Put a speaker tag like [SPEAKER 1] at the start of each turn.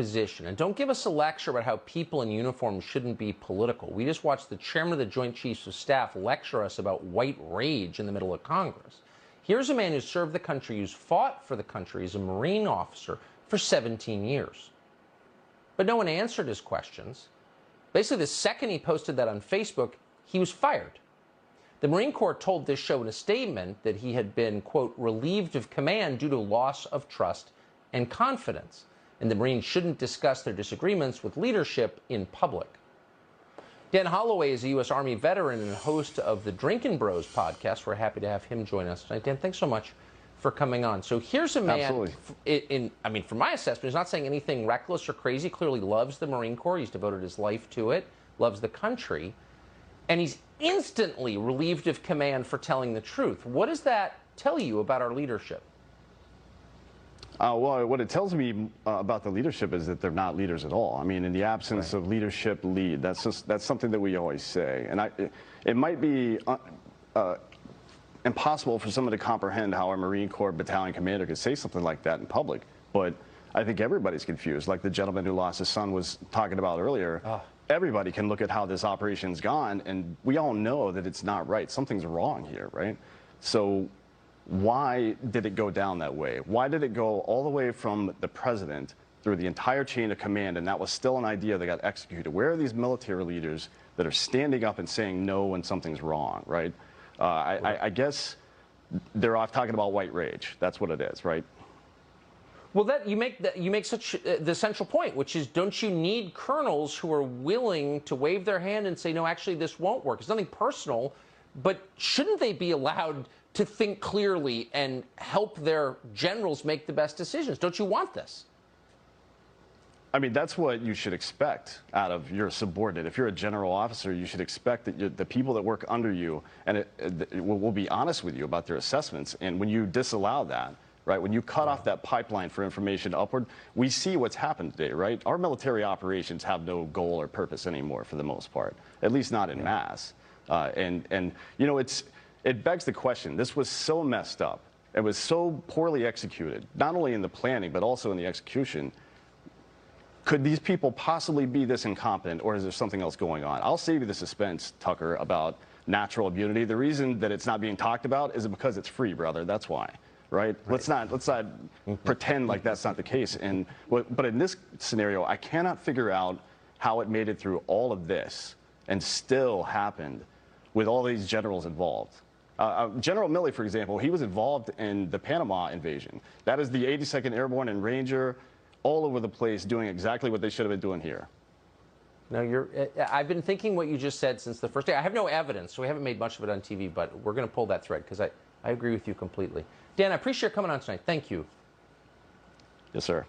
[SPEAKER 1] position. And don't give us a lecture about how people in uniform shouldn't be political. We just watched the chairman of the Joint Chiefs of Staff lecture us about white rage in the middle of Congress. Here's a man who served the country, who's fought for the country as a Marine officer for 17 years. But no one answered his questions. Basically, the second he posted that on Facebook, he was fired. The Marine Corps told this show in a statement that he had been, quote, relieved of command due to loss of trust and confidence, and the Marines shouldn't discuss their disagreements with leadership in public. Dan Hollaway is a U.S. Army veteran and host of the Drinkin' Bros podcast. We're happy to have him join us tonight. Dan, thanks so much for coming on. So here's a man, from my assessment, he's not saying anything reckless or crazy, clearly loves the Marine Corps. He's devoted his life to it, loves the country, and he's instantly relieved of command for telling the truth. What does that tell you about our leadership?
[SPEAKER 2] Well, what it tells me about the leadership is that they're not leaders at all. I mean, in the absence of leadership, lead. That's something that we always say. And it might be impossible for someone to comprehend how a Marine Corps battalion commander could say something like that in public. But I think everybody's confused. Like the gentleman who lost his son was talking about earlier. Everybody can look at how this operation's gone, and we all know that it's not right. Something's wrong here, right? So why did it go down that way? Why did it go all the way from the president through the entire chain of command, and that was still an idea that got executed? Where are these military leaders that are standing up and saying no when something's wrong, right? I guess they're off talking about white rage. That's what it is, right?
[SPEAKER 1] Well, you make such the central point, which is, don't you need colonels who are willing to wave their hand and say, no, actually, this won't work? It's nothing personal, but shouldn't they be allowed to think clearly and help their generals make the best decisions? Don't you want this?
[SPEAKER 2] I mean, that's what you should expect out of your subordinate. If you're a general officer, you should expect that the people that work under you and will be honest with you about their assessments. And when you disallow that, right, when you cut off that pipeline for information upward, we see what's happened today, right? Our military operations have no goal or purpose anymore for the most part, at least not in mass. And you know, it begs the question. This was so messed up. It was so poorly executed, not only in the planning, but also in the execution. Could these people possibly be this incompetent, or is there something else going on? I'll save you the suspense, Tucker, about natural immunity. The reason that it's not being talked about is because it's free, brother. That's why, right? Let's not pretend like that's not the case. But in this scenario, I cannot figure out how it made it through all of this and still happened with all these generals involved. General Milley, for example, he was involved in the Panama invasion. That is the 82nd Airborne and Ranger, all over the place, doing exactly what they should have been doing here.
[SPEAKER 1] No, I've been thinking what you just said since the first day. I have no evidence, so we haven't made much of it on TV, but we're going to pull that thread because I agree with you completely. Dan, I appreciate you coming on tonight. Thank you.
[SPEAKER 2] Yes, sir.